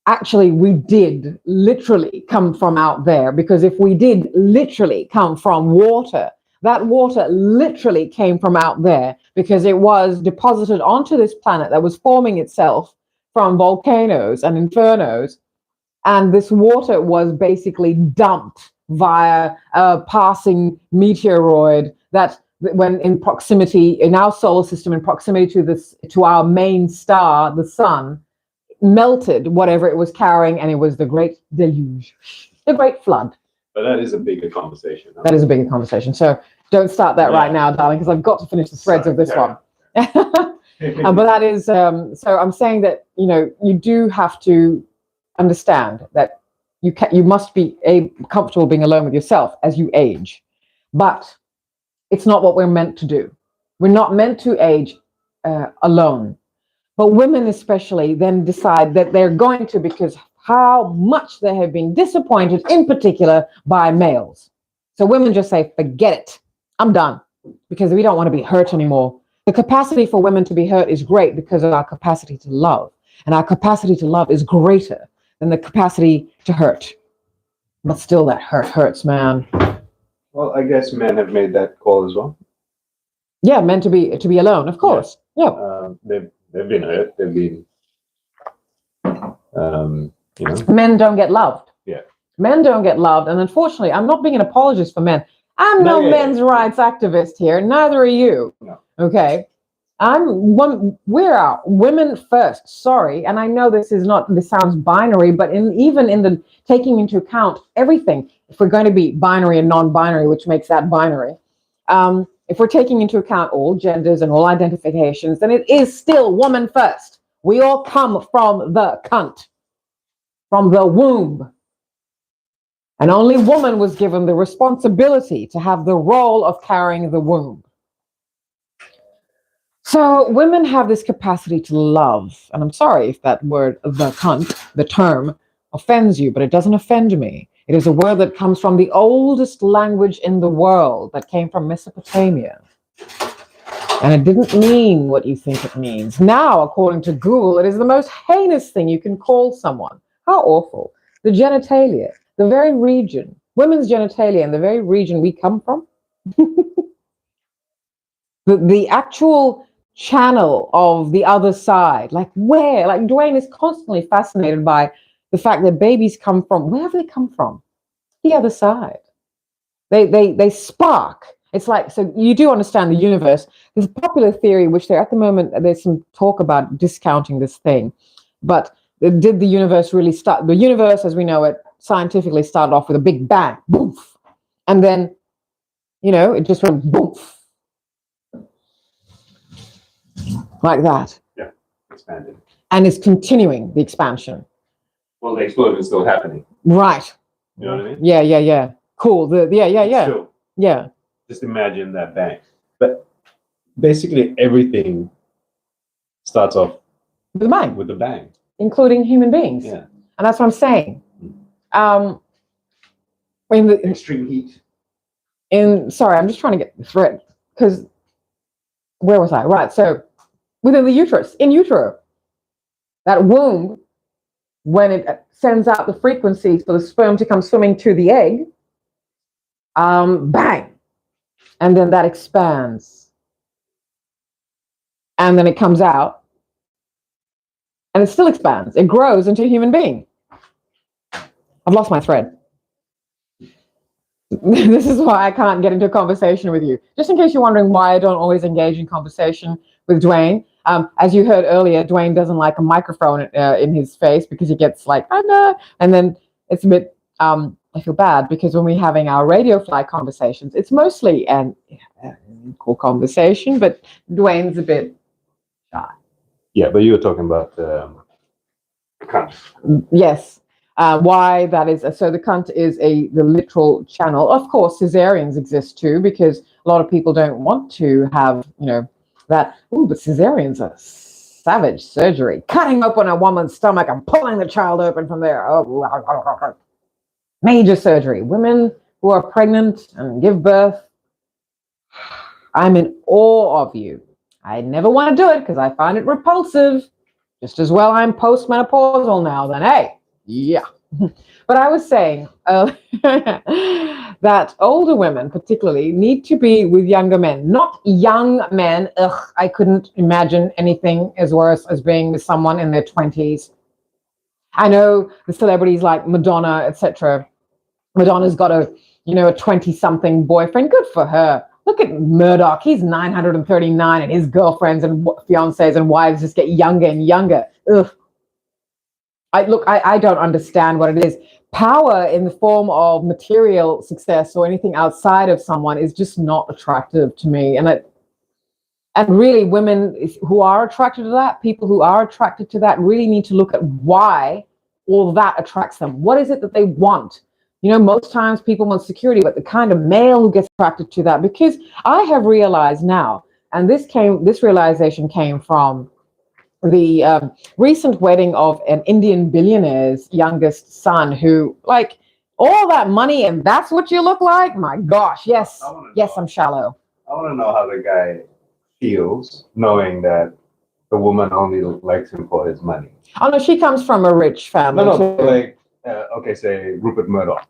A: actually we did literally come from out there, because if we did literally come from water, that water literally came from out there, because it was deposited onto this planet that was forming itself from volcanoes and infernos. And this water was basically dumped via a passing meteoroid that, when in proximity, in our solar system, in proximity to our main star, the sun, melted whatever it was carrying, and it was the great deluge, the great flood.
B: But that is a bigger conversation.
A: That is a bigger conversation. So don't start that right now, darling, because I've got to finish the threads of this one. But that is, so I'm saying that, you do have to understand that you must be comfortable being alone with yourself as you age. But it's not what we're meant to do. We're not meant to age alone. But women especially then decide that they're going to, because how much they have been disappointed, in particular by males. So women just say, forget it, I'm done, because we don't want to be hurt anymore. The capacity for women to be hurt is great because of our capacity to love. And our capacity to love is greater than the capacity to hurt. But still, that hurts, man.
B: Well, I guess men have made that call as well.
A: Yeah, meant to be alone, of course. Yeah.
B: They've been hurt. They've been,
A: Men don't get loved.
B: Yeah.
A: Men don't get loved, and unfortunately, I'm not being an apologist for men. I'm no men's rights activist here. Neither are you.
B: No.
A: Okay. We're out. Women first. Sorry, and I know this sounds binary, but even in the taking into account everything, if we're going to be binary and non-binary, which makes that binary, if we're taking into account all genders and all identifications, then it is still woman first. We all come from the cunt, from the womb. And only woman was given the responsibility to have the role of carrying the womb. So women have this capacity to love. And I'm sorry if that word, the cunt, the term, offends you, but it doesn't offend me. It is a word that comes from the oldest language in the world, that came from Mesopotamia. And it didn't mean what you think it means. Now, according to Google, it is the most heinous thing you can call someone. How awful. The genitalia, the very region, women's genitalia, and the very region we come from, the actual channel of the other side, like where, like Dwayne is constantly fascinated by the fact that babies come from, where have they come from? The other side. They spark. It's like, so you do understand the universe. There's a popular theory, which at the moment, there's some talk about discounting this thing. But did the universe really start? The universe, as we know it, scientifically started off with a big bang, boof. And then, it just went boof. Like that.
B: Yeah, expanded.
A: And it's continuing the expansion.
B: Well, the explosion is still happening.
A: Right.
B: You know what I mean?
A: Yeah. Cool. Yeah.
B: Still,
A: yeah.
B: Just imagine that bang. But basically everything starts off
A: with a bang.
B: With a bang.
A: Including human beings.
B: Yeah.
A: And that's what I'm saying. In the
B: extreme heat.
A: Sorry, I'm just trying to get the thread. Because where was I? Right. So within the uterus, in utero, that womb, when it sends out the frequencies for the sperm to come swimming to the egg, bang. And then that expands. And then it comes out. And it still expands. It grows into a human being. I've lost my thread. This is why I can't get into a conversation with you. Just in case you're wondering why I don't always engage in conversation with Dwayne. As you heard earlier, Dwayne doesn't like a microphone in his face because he gets like, I know. And then it's a bit, I feel bad because when we're having our radio fly conversations, it's mostly an equal conversation, but Dwayne's a bit shy.
B: Yeah, but you were talking about the cunt.
A: Yes. Why that is, so the cunt is the literal channel. Of course, cesareans exist too, because a lot of people don't want to have, that. Ooh, but cesareans are savage surgery. Cutting open a woman's stomach and pulling the child open from there. Oh, major surgery. Women who are pregnant and give birth, I'm in awe of you. I never want to do it because I find it repulsive. Just as well I'm postmenopausal now, then hey. Yeah. But I was saying that older women particularly need to be with younger men, not young men. Ugh, I couldn't imagine anything as worse as being with someone in their 20s. I know the celebrities like Madonna, etc. Madonna's got a 20-something boyfriend. Good for her. Look at Murdoch. He's 939 and his girlfriends and fiancés and wives just get younger and younger. Ugh. I don't understand what it is. Power in the form of material success or anything outside of someone is just not attractive to me. And really women who are attracted to that, people who are attracted to that really need to look at why all that attracts them. What is it that they want? Most times people want security, but the kind of male who gets attracted to that, because I have realized now, and this realization came from the recent wedding of an Indian billionaire's youngest son, who, like, all that money and that's what you look like? My gosh, yes, yes, I'm shallow.
B: I want to know how the guy feels knowing that the woman only likes him for his money.
A: Oh no, she comes from a rich family.
B: No, like, okay, say Rupert Murdoch,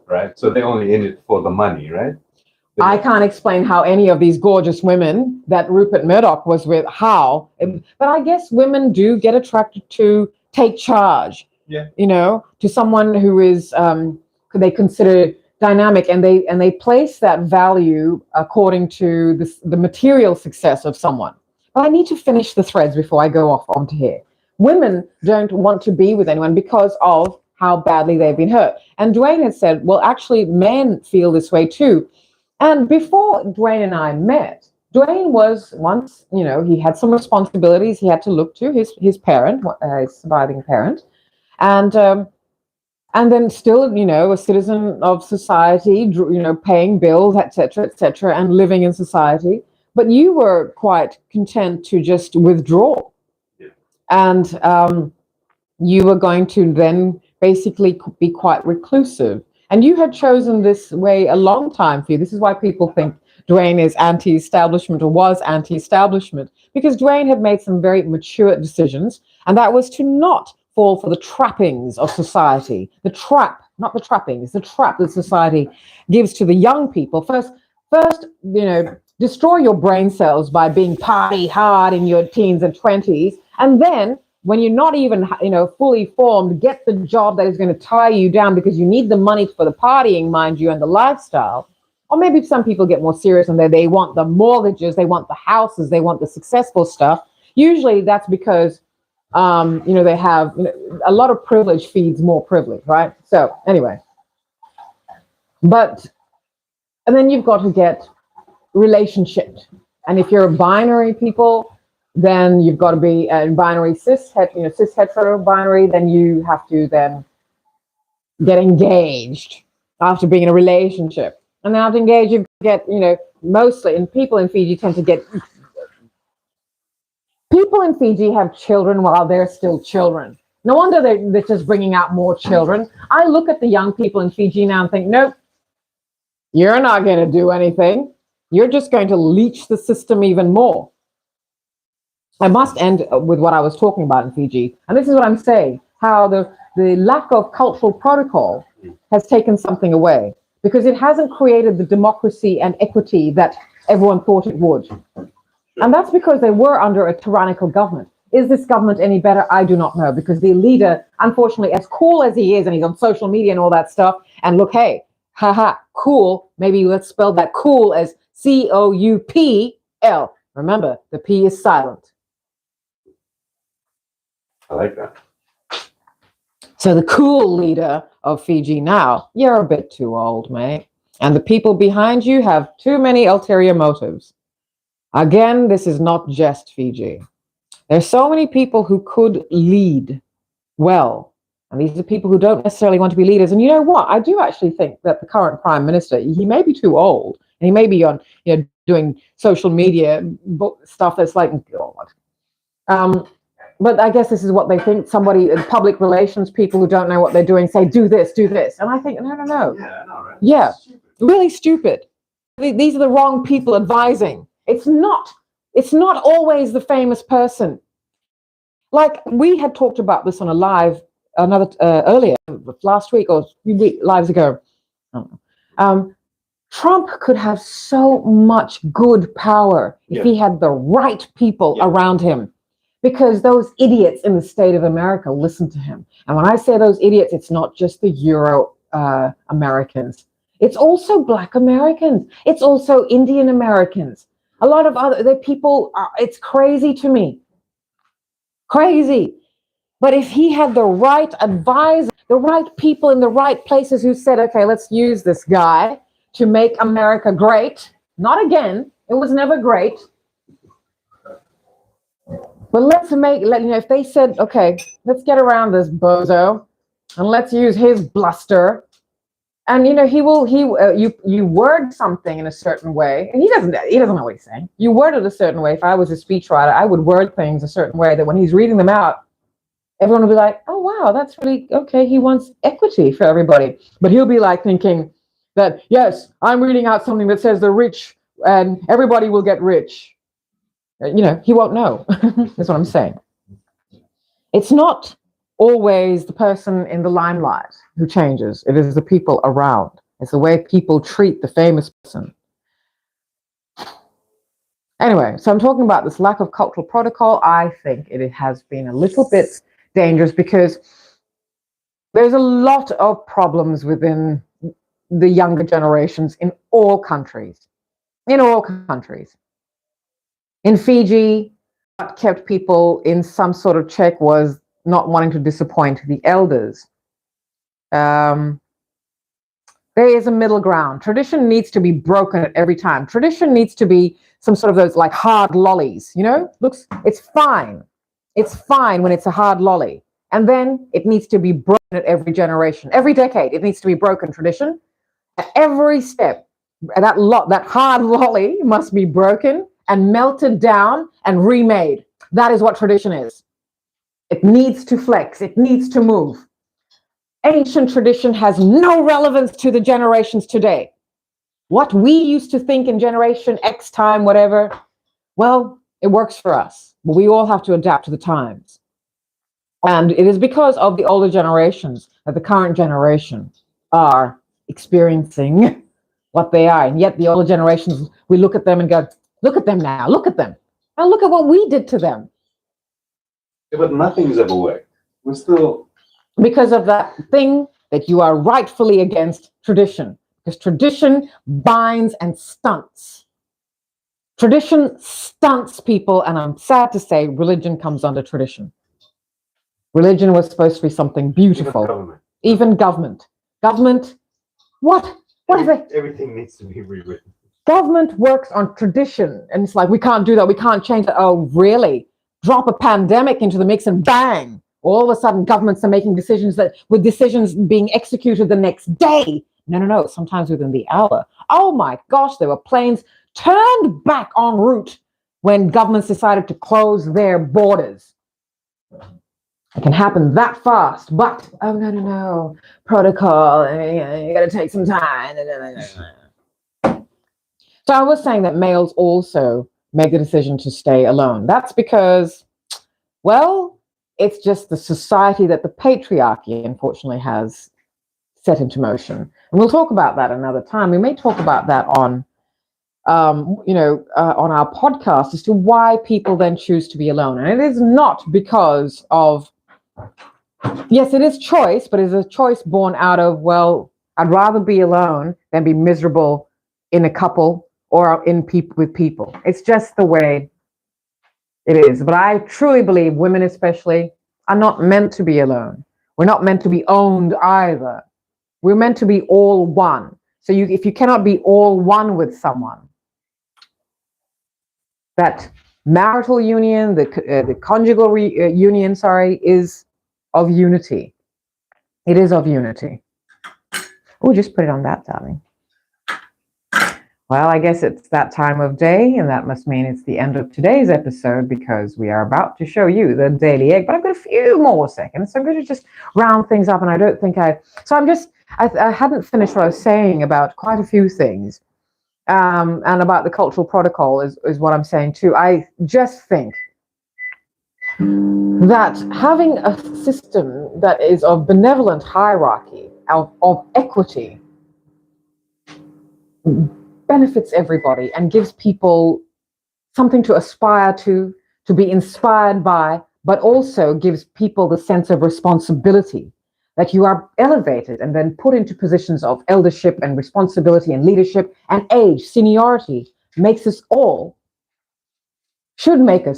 B: right? So they're only in it for the money, right?
A: I can't explain how any of these gorgeous women that Rupert Murdoch was with, how, but I guess women do get attracted to take charge.
B: Yeah.
A: You know, to someone who is, they consider dynamic, and they place that value according to the material success of someone. But I need to finish the threads before I go off onto here. Women don't want to be with anyone because of how badly they've been hurt. And Dwayne has said, well, actually, men feel this way too. And before Dwayne and I met, Dwayne was once, you know, he had some responsibilities he had to look to, his parent, his surviving parent, and then still, you know, a citizen of society, you know, paying bills, etc., and living in society. But you were quite content to just withdraw, and you were going to then basically be quite reclusive. And you had chosen this way a long time for you. This is why people think Dwayne is anti-establishment, or was anti-establishment, because Dwayne had made some very mature decisions, and that was to not fall for the trappings of society. The trap, not the trappings, the trap that society gives to the young people. First, you know, destroy your brain cells by being party hard in your teens and 20s, and then when you're not even, you know, fully formed, get the job that is going to tie you down because you need the money for the partying, mind you, and the lifestyle. Or maybe some people get more serious and they want the mortgages, they want the houses, they want the successful stuff. Usually that's because, you know, they have, you know, a lot of privilege feeds more privilege, right? So anyway, and then you've got to get relationships. And if you're a binary people, then you've got to be a binary cis hetero binary. Then you have to then get engaged after being in a relationship, and then after engaged, you get, you know, mostly, and people in Fiji have children while they're still children. No wonder they're just bringing out more children. I look at the young people in Fiji now and think, nope, you're not going to do anything. You're just going to leech the system even more. I must end with what I was talking about in Fiji. And this is what I'm saying, how the lack of cultural protocol has taken something away, because it hasn't created the democracy and equity that everyone thought it would. And that's because they were under a tyrannical government. Is this government any better? I do not know, because the leader, unfortunately, as cool as he is, and he's on social media and all that stuff, and look, hey, haha, cool, maybe let's spell that cool as COUPL. Remember, the P is silent.
B: I like that.
A: So the cool leader of Fiji now, you're a bit too old, mate. And the people behind you have too many ulterior motives. Again, this is not just Fiji. There's so many people who could lead well. And these are people who don't necessarily want to be leaders. And you know what? I do actually think that the current prime minister, he may be too old. And he may be on, you know, doing social media stuff that's like, God. But I guess this is what they think. Somebody in public relations, people who don't know what they're doing, say, do this. And I think, no.
B: Yeah, I know, right?
A: Yeah, really stupid. These are the wrong people advising. It's not always the famous person. Like, we had talked about this on a live, earlier, last week or a few lives ago. Trump could have so much good power if he had the right people around him. Because those idiots in the state of America listen to him. And when I say those idiots, it's not just the Euro Americans. It's also Black Americans. It's also Indian Americans. A lot of other people, it's crazy to me. Crazy. But if he had the right advisor, the right people in the right places who said, okay, let's use this guy to make America great. Not again. It was never great. But if they said, okay, let's get around this bozo and let's use his bluster And you word something in a certain way, and he doesn't know what he's saying. You word it a certain way. If I was a speechwriter, I would word things a certain way that when he's reading them out, everyone will be like, oh wow, that's really okay. He wants equity for everybody. But he'll be like thinking that, yes, I'm reading out something that says the rich and everybody will get rich. He won't know. That's what I'm saying. It's not always the person in the limelight who changes. It is the people around. It's the way people treat the famous person. Anyway, so I'm talking about this lack of cultural protocol. I think it has been a little bit dangerous because there's a lot of problems within the younger generations in all countries. In all countries. In Fiji, what kept people in some sort of check was not wanting to disappoint the elders. There is a middle ground. Tradition needs to be broken at every time. Tradition needs to be some sort of those like hard lollies, it's fine. It's fine when it's a hard lolly. And then it needs to be broken at every generation. Every decade, it needs to be broken, tradition. At every step, that hard lolly must be broken and melted down and remade. That is what tradition is. It needs to flex. It needs to move. Ancient tradition has no relevance to the generations today. What we used to think in generation X time, whatever, well, it works for us. But we all have to adapt to the times. And it is because of the older generations that the current generation are experiencing what they are. And yet the older generations, we look at them and go, look at them now, look at them. Now look at what we did to them.
B: Yeah, but nothing's ever worked. We're still...
A: Because of that thing that you are rightfully against, tradition. Because tradition binds and stunts. Tradition stunts people, and I'm sad to say religion comes under tradition. Religion was supposed to be something beautiful. Even government. Government, what?
B: Everything needs to be rewritten.
A: Government works on tradition, and it's like, we can't do that, we can't change that. Oh, really? Drop a pandemic into the mix and bang! All of a sudden, governments are making decisions with decisions being executed the next day. No, sometimes within the hour. Oh my gosh, there were planes turned back en route when governments decided to close their borders. It can happen that fast, but, oh, no, protocol, you gotta take some time. So I was saying that males also make the decision to stay alone. That's because, well, it's just the society that the patriarchy, unfortunately, has set into motion. And we'll talk about that another time. We may talk about that on our podcast as to why people then choose to be alone. And it is not because of, yes, it is choice, but it's a choice born out of, well, I'd rather be alone than be miserable in a couple or with people. It's just the way it is. But I truly believe women especially are not meant to be alone. We're not meant to be owned either. We're meant to be all one. So if you cannot be all one with someone, that marital union, the conjugal union, is of unity. It is of unity. Oh, just put it on that, darling. Well, I guess it's that time of day, and that must mean it's the end of today's episode because we are about to show you the daily egg. But I've got a few more seconds, so I'm going to just round things up. And I don't think I hadn't finished what I was saying about quite a few things, and about the cultural protocol is what I'm saying too. I just think that having a system that is of benevolent hierarchy, of equity, benefits everybody and gives people something to aspire to be inspired by, but also gives people the sense of responsibility, that you are elevated and then put into positions of eldership and responsibility and leadership, and age, seniority should make us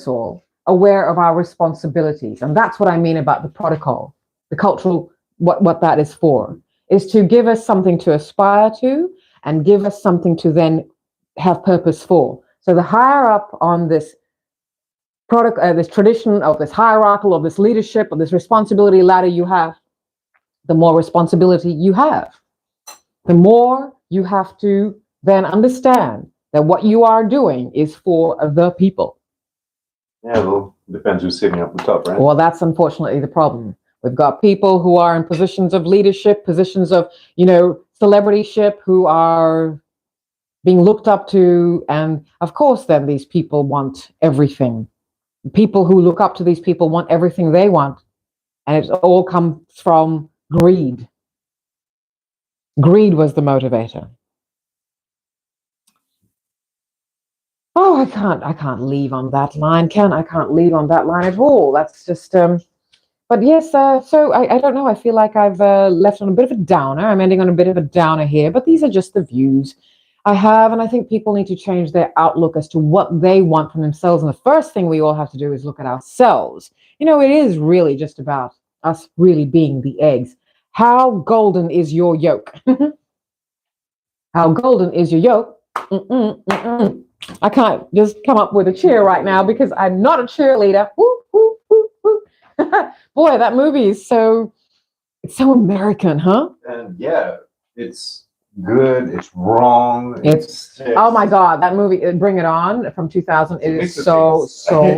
A: all aware of our responsibilities. And that's what I mean about the protocol, the cultural, what that is for, is to give us something to aspire to and give us something to then have purpose for. So the higher up on this this tradition of this hierarchical, of this leadership, of this responsibility ladder you have, the more responsibility you have. the more you have to then understand that what you are doing is for the people.
B: Yeah, well, depends who's sitting up the top, right?
A: Well, that's unfortunately the problem. We've got people who are in positions of leadership, positions of, celebrityship, who are being looked up to. And of course, then these people want everything. People who look up to these people want everything they want. And it all comes from greed. Greed was the motivator. Oh, I can't leave on that line, I can't leave on that line at all. That's just, but yes, so I don't know. I feel like I've left on a bit of a downer. I'm ending on a bit of a downer here, but these are just the views I have. And I think people need to change their outlook as to what they want from themselves. And the first thing we all have to do is look at ourselves. It is really just about us really being the eggs. How golden is your yolk? How golden is your yolk? Mm-mm, mm-mm. I can't just come up with a cheer right now because I'm not a cheerleader. Woo, woo, woo, woo. Boy, that movie is it's so American, huh?
B: And yeah, it's good, it's wrong.
A: It's oh my God, that movie, Bring It On from 2000, it is so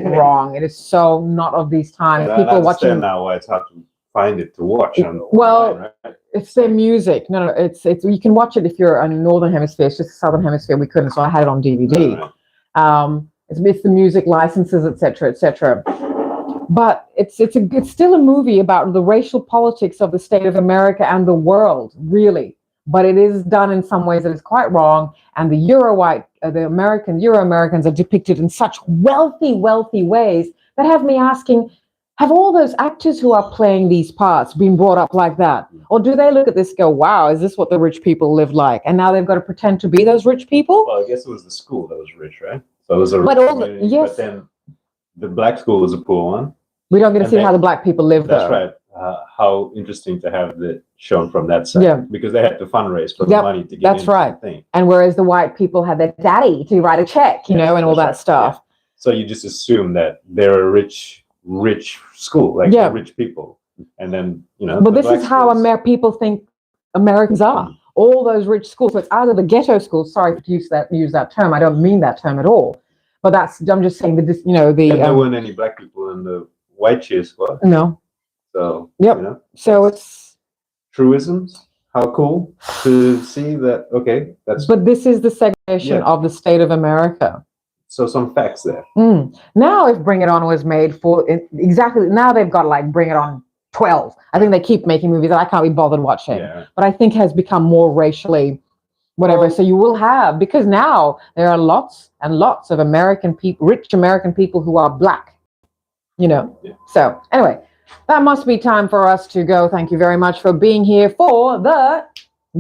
A: wrong. It is so not of these times.
B: And
A: People
B: I
A: watching
B: understand now why it's hard to find it to watch.
A: Well,
B: online, right?
A: it's their music. No, it's you can watch it if you're in the Northern Hemisphere. It's just the Southern Hemisphere we couldn't, so I had it on DVD.
B: Right.
A: It's the music licenses, etc., etc. But it's still a movie about the racial politics of the state of America and the world, really. But it is done in some ways that is quite wrong. And the Euro Americans are depicted in such wealthy ways that have me asking, have all those actors who are playing these parts been brought up like that? Or do they look at this and go, wow, is this what the rich people live like? And now they've got to pretend to be those rich people?
B: Well, I guess it was the school that was rich, right? So it was a
A: But yes.
B: But then the black school was a poor one.
A: We don't get to see how the black people live,
B: That's
A: though.
B: right. How interesting to have it shown from that side.
A: Yeah.
B: Because they had to fundraise for the money to get
A: That's
B: into
A: right.
B: the thing.
A: And whereas the white people had their daddy to write a check, and all that stuff.
B: Yeah. So you just assume that they're a rich school, like rich people. And then,
A: But this is how people think Americans are. All those rich schools. So it's either the ghetto schools. Sorry to use that term. I don't mean that term at all. But I'm just saying that this,
B: And there weren't any black people in the white cheer squad.
A: No.
B: So,
A: so it's
B: truisms. How cool to see that. Okay,
A: But this is the segregation of the state of America.
B: So some facts there.
A: Now, if Bring It On was made for exactly now, they've got like Bring It On 12. I think they keep making movies that I can't be bothered watching. Yeah. But I think has become more racially whatever. So you will have, because now there are lots and lots of American people, rich American people who are black. So anyway, that must be time for us to go. Thank you very much for being here for the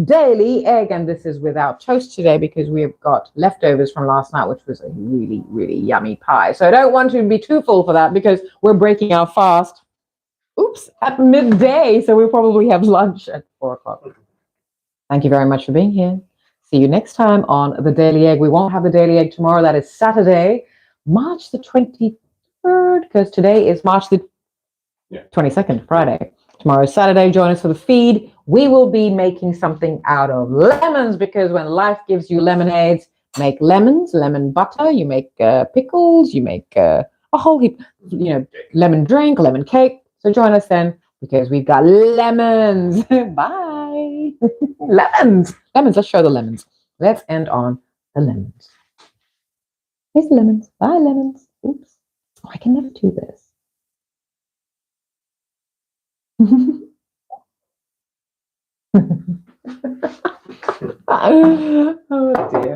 A: Daily Egg. And this is without toast today because we've got leftovers from last night, which was a really, really yummy pie. So I don't want to be too full for that because we're breaking our fast. At midday. So we'll probably have lunch at 4:00. Thank you very much for being here. See you next time on the Daily Egg. We won't have the Daily Egg tomorrow. That is Saturday, March the 23rd, because today is March the 22nd, Friday. Tomorrow is Saturday. Join us for the feed. We will be making something out of lemons because when life gives you lemonades, make lemons, lemon butter, you make pickles, you make a whole heap, lemon drink, lemon cake. So join us then because we've got lemons. Bye. Lemons. Let's show the lemons. Let's end on the lemons. Here's the lemons. Bye, lemons. Oops. Oh, I can never do this. Oh dear.